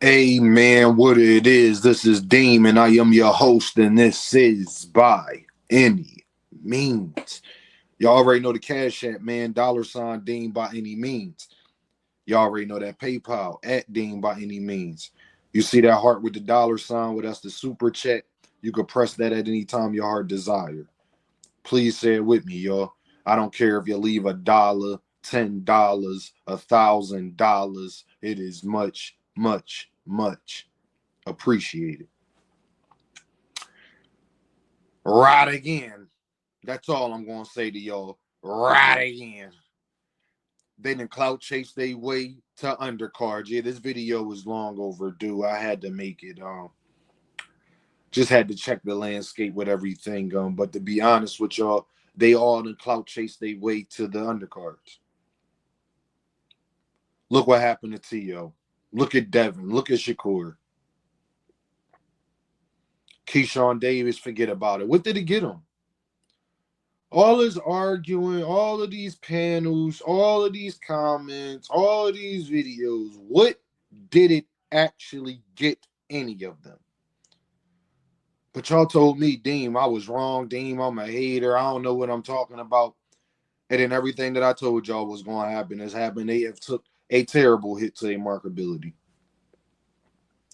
Hey man, what it is? This is Deem, and I am your host, and this is By Any Means. Y'all already know the Cash App, man. $Deem by any means. Y'all already know that PayPal at Deem by any means. You see that heart with the $? Well, that's the super chat. You can press that at any time your heart desire. Please say it with me, y'all. I don't care if you leave $1, $10, $1,000. It is much, much appreciated. Right again. That's all I'm gonna say to y'all. Right again. They didn't clout chase their way to undercards. Yeah, this video was long overdue. I had to make it. Just had to check the landscape with everything. But to be honest with y'all, they all didn't clout chase their way to the undercards. Look what happened to Teo. Look at Devin. Look at Shakur. Keyshawndavis, forget about it. What did it get him? All this arguing, all of these panels, all of these comments, all of these videos, what did it actually get any of them? But y'all told me, Deem, I was wrong. Deem, I'm a hater. I don't know what I'm talking about. And then everything that I told y'all was going to happen has happened. They have took a terrible hit to their marketability.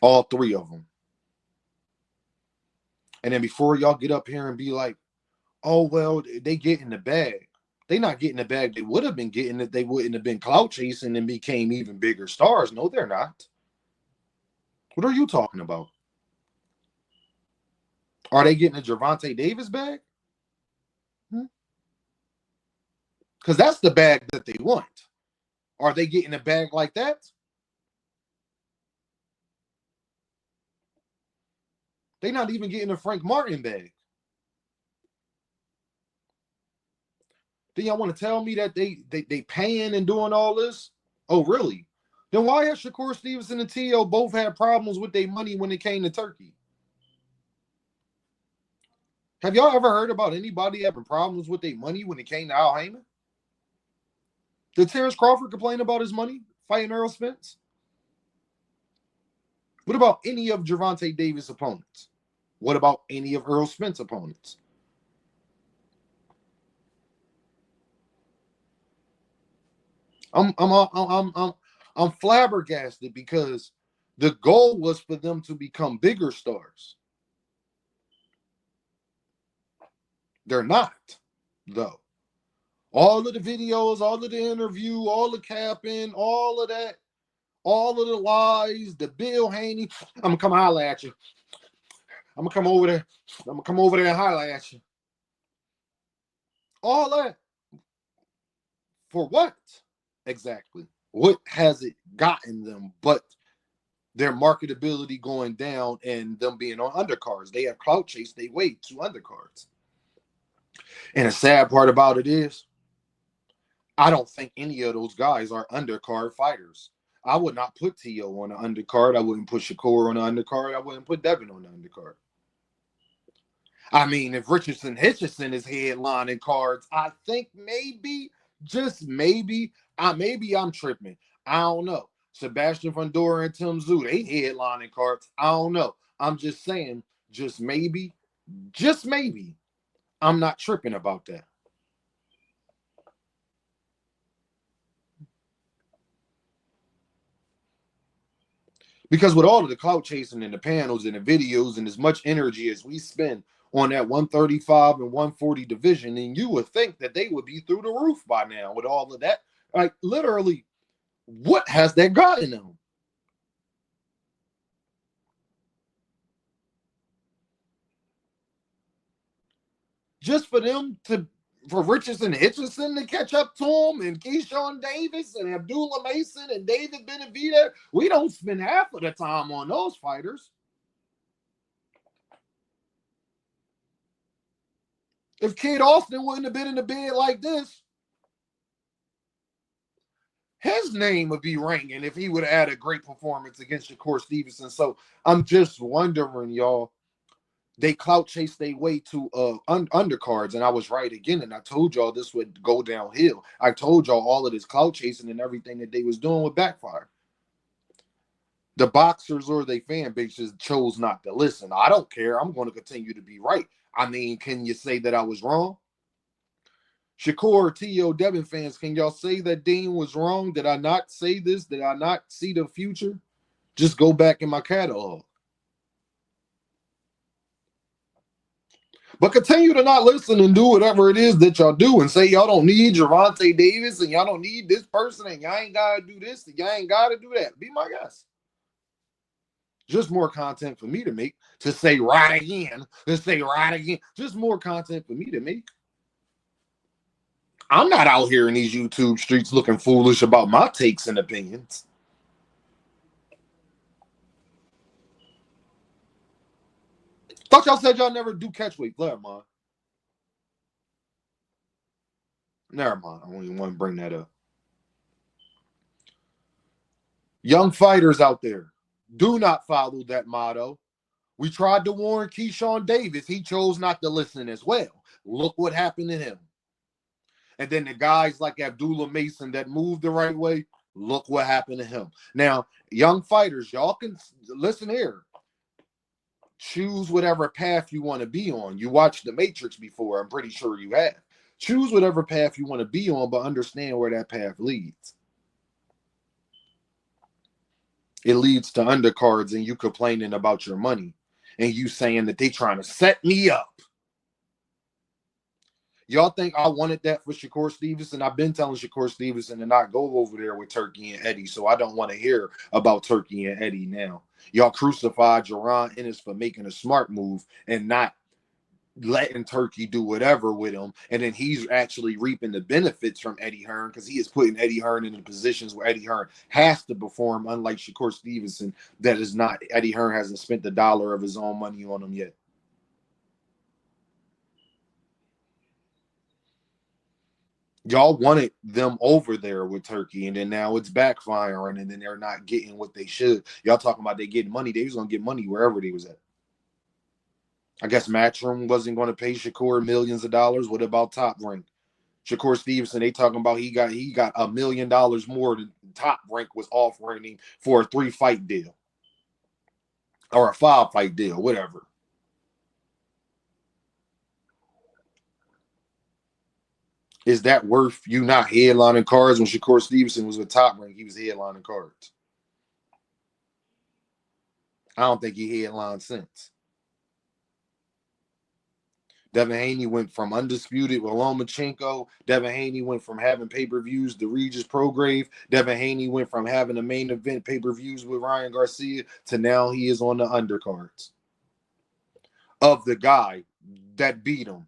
All three of them. And then before y'all get up here and be like, oh, well, they get in the bag. They not getting the bag they would have been getting if they wouldn't have been clout chasing and became even bigger stars. No, they're not. What are you talking about? Are they getting a gervontadavis bag? Because that's the bag that they want. Are they getting a bag like that? They're not even getting a Frank Martin bag. Then y'all want to tell me that they paying and doing all this? Oh, really? Then why have Shakur Stevenson and Teo both had problems with their money when it came to Turkey? Have y'all ever heard about anybody having problems with their money when it came to Al Heyman? Did Terrence Crawford complain about his money fighting Earl Spence? What about any of Gervonta Davis' opponents? What about any of Earl Spence opponents? I'm flabbergasted because the goal was for them to become bigger stars. They're not, though. All of the videos, all of the interview, all the capping, all of that, all of the lies, the Bill Haney. I'm gonna come holler at you. I'm gonna come over there. I'm gonna come over there and holler at you. All that for what exactly? What has it gotten them but their marketability going down and them being on undercards? They have clout chase they way to undercards. And the sad part about it is, I don't think any of those guys are undercard fighters. I would not put Teo on the undercard. I wouldn't put Shakur on the undercard. I wouldn't put Devin on the undercard. I mean, if Richardson Hitchison is headlining cards, I think maybe, just maybe, maybe I'm tripping. I don't know. Sebastian Fundora and Tim Zoo, they headlining cards. I don't know. I'm just saying, just maybe, I'm not tripping about that. Because with all of the clout chasing and the panels and the videos and as much energy as we spend on that 135 and 140 division, and you would think that they would be through the roof by now with all of that. Like, literally, what has that gotten them? Just for them to, for Richardson Hitchison to catch up to him, and Keyshawndavis and Abdullah Mason and David Benavidez, we don't spend half of the time on those fighters. If Kid Austin wouldn't have been in the bed like this, his name would be ringing if he would have had a great performance against Shakur Stevenson. So I'm just wondering, y'all, they clout chase their way to undercards, and I was right again, and I told y'all this would go downhill. I told y'all all of this clout chasing and everything that they was doing would backfire. The boxers or their fan bases chose not to listen. I don't care. I'm going to continue to be right. I mean, can you say that I was wrong? Shakur, T.O., Devin fans, can y'all say that Dean was wrong? Did I not say this? Did I not see the future? Just go back in my catalog. But continue to not listen and do whatever it is that y'all do and say y'all don't need Gervontadavis and y'all don't need this person and y'all ain't got to do this and y'all ain't got to do that. Be my guest. Just more content for me to make, to say right again, to say right again. Just more content for me to make. I'm not out here in these YouTube streets looking foolish about my takes and opinions. Thought y'all said y'all never do catch weight. Never mind. Never mind. I don't even want to bring that up. Young fighters out there, do not follow that motto. We tried to warn Keyshawndavis. He chose not to listen as well. Look what happened to him. And then the guys like Abdullah Mason that moved the right way, look what happened to him. Now, young fighters, y'all can listen here. Choose whatever path you want to be on. You watched The Matrix before. I'm pretty sure you have. Choose whatever path you want to be on, but understand where that path leads. It leads to undercards and you complaining about your money and you saying that they trying to set me up. Y'all think I wanted that for Shakur Stevenson? I've been telling Shakur Stevenson to not go over there with Turkey and Eddie, so I don't want to hear about Turkey and Eddie now. Y'all crucified Jaron Ennis for making a smart move and not letting Turkey do whatever with him, and then he's actually reaping the benefits from Eddie Hearn because he is putting Eddie Hearn in the positions where Eddie Hearn has to perform, unlike Shakur Stevenson, that is not. Eddie Hearn hasn't spent a dollar of his own money on him yet. Y'all wanted them over there with Turkey, and then now it's backfiring, and then they're not getting what they should. Y'all talking about they getting money. They was going to get money wherever they was at. I guess Matchroom wasn't going to pay Shakur millions of dollars. What about Top Rank? Shakur Stevenson, they talking about he got $1 million more than Top Rank was offering him for a 3-fight deal. Or a 5-fight deal, whatever. Is that worth you not headlining cards? When Shakur Stevenson was with Top Rank, he was headlining cards. I don't think he headlined since. Devin Haney went from undisputed with Lomachenko. Devin Haney went from having pay-per-views to Regis Prograve. Devin Haney went from having the main event pay-per-views with Ryan Garcia to now he is on the undercards of the guy that beat him,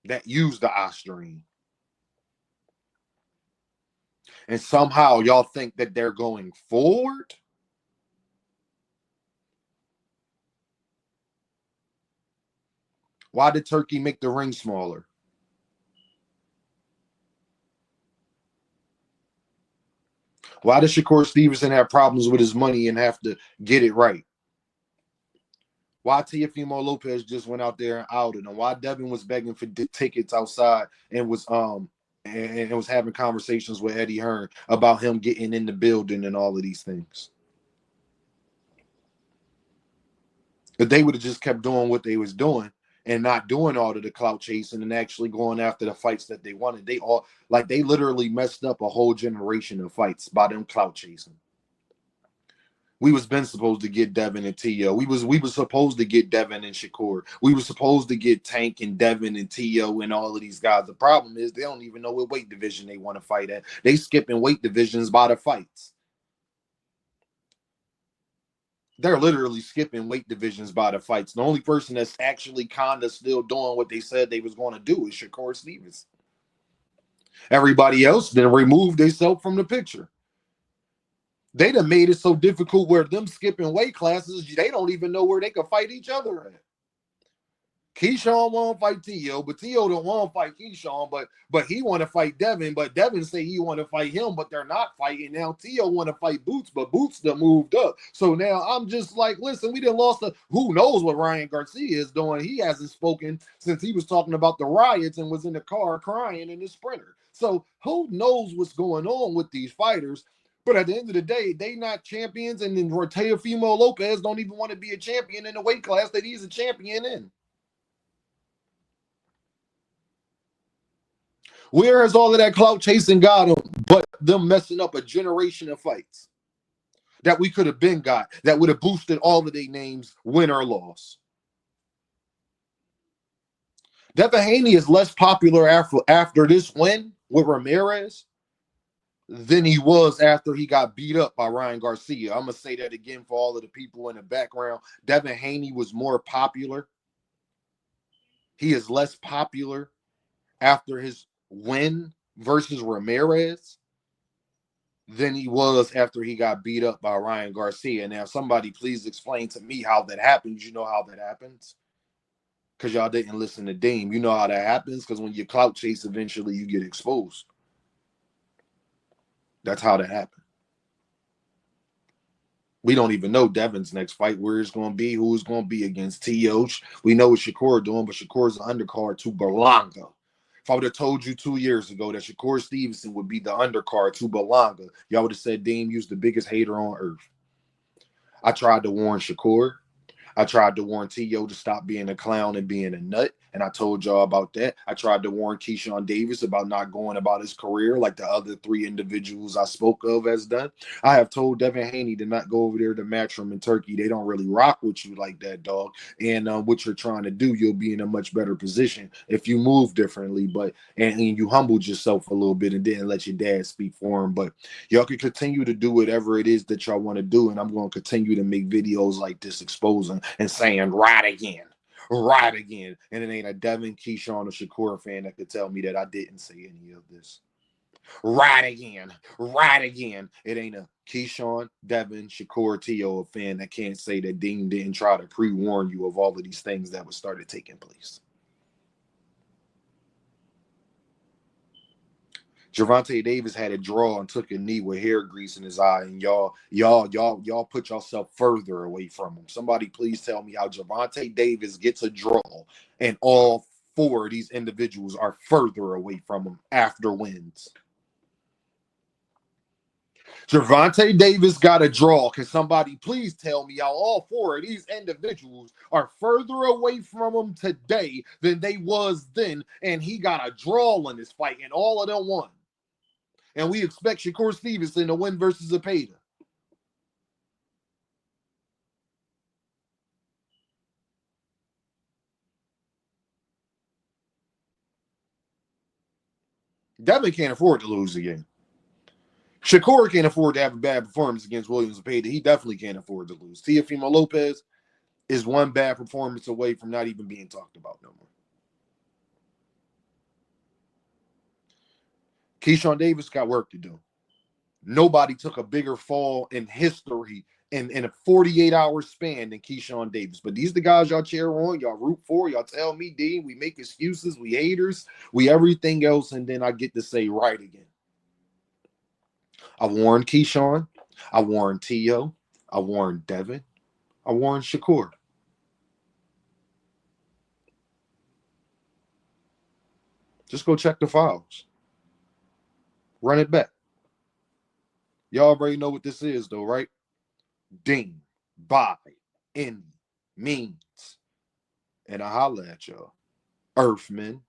that used the Osterine. And somehow y'all think that they're going forward? Why did Turkey make the ring smaller? Why does Shakur Stevenson have problems with his money and have to get it right? Why Teofimolopez just went out there and outed him? Why Devin was begging for tickets outside and was having conversations with Eddie Hearn about him getting in the building and all of these things? If they would have just kept doing what they was doing and not doing all of the clout chasing and actually going after the fights that they wanted, they literally messed up a whole generation of fights by them clout chasing. We was been supposed to get Devin and T.O. We was supposed to get Devin and Shakur. We were supposed to get Tank and Devin and T.O. and all of these guys. The problem is they don't even know what weight division they want to fight at. They skipping weight divisions by the fights. They're literally skipping weight divisions by the fights. The only person that's actually kind of still doing what they said they was going to do is Shakur Stevens. Everybody else then removed themselves from the picture. They done made it so difficult where them skipping weight classes, they don't even know where they can fight each other at. Keyshawn won't fight T.O., but T.O. don't want to fight Keyshawn, but he want to fight Devin, but Devin say he want to fight him, but they're not fighting. Now T.O. want to fight Boots, but Boots done moved up. So now I'm just like, listen, we done lost who knows what Ryan Garcia is doing. He hasn't spoken since he was talking about the riots and was in the car crying in the Sprinter. So who knows what's going on with these fighters? But at the end of the day, they not champions, and then Teofimolopez don't even want to be a champion in the weight class that he's a champion in. Where has all of that clout chasing got them, but them messing up a generation of fights that we could have been got, that would have boosted all of their names, win or loss? Devin Haney is less popular after this win with Ramirez than he was after he got beat up by Ryan Garcia. I'm going to say that again for all of the people in the background. Devin Haney was more popular. He is less popular after his win versus Ramirez than he was after he got beat up by Ryan Garcia. Now, somebody please explain to me how that happens. You know how that happens? Because y'all didn't listen to Dame. You know how that happens? Because when you clout chase, eventually you get exposed. That's how that happened. We don't even know Devin's next fight, where it's going to be, who it's going to be against T.O. We know what Shakur doing, but Shakur's an undercard to Berlanga. If I would have told you 2 years ago that Shakur Stevenson would be the undercard to Berlanga, y'all would have said Dame used the biggest hater on earth. I tried to warn Shakur. I tried to warn T.O. to stop being a clown and being a nut, and I told y'all about that. I tried to warn Keyshawndavis about not going about his career like the other 3 individuals I spoke of has done. I have told Devin Haney to not go over there to Matchroom in Turkey. They don't really rock with you like that, dog. And what you're trying to do, you'll be in a much better position if you move differently. But and you humbled yourself a little bit and didn't let your dad speak for him. But y'all can continue to do whatever it is that y'all want to do, and I'm going to continue to make videos like this exposing and saying right again. And it ain't a Devin, Keyshawn, or Shakur fan that could tell me that I didn't say any of this. Right again. It ain't a Keyshawn, Devin, Shakur, T.O. fan that can't say that Dean didn't try to pre-warn you of all of these things that would started taking place. Gervonta Davis had a draw and took a knee with hair grease in his eye, and y'all put yourself further away from him. Somebody please tell me how Gervonta Davis gets a draw and all 4 of these individuals are further away from him after wins. Gervonta Davis got a draw. Can somebody please tell me how all 4 of these individuals are further away from him today than they was then, and he got a draw in this fight, and all of them won. And we expect Shakur Stevenson to win versus Zepeda. Devin can't afford to lose again. Shakur can't afford to have a bad performance against Williams Zepeda. He definitely can't afford to lose. Teofimolopez is one bad performance away from not even being talked about no more. Keyshawndavis got work to do. Nobody took a bigger fall in history in a 48-hour span than Keyshawndavis. But these the guys y'all cheer on, y'all root for, y'all tell me, Dean, we make excuses, we haters, we everything else, and then I get to say right again. I warned Keyshawn, I warned T.O., I warned Devin, I warned Shakur. Just go check the files. Run it back. Y'all already know what this is, though, right? Dean, by any means. And I holla at y'all. Earthmen.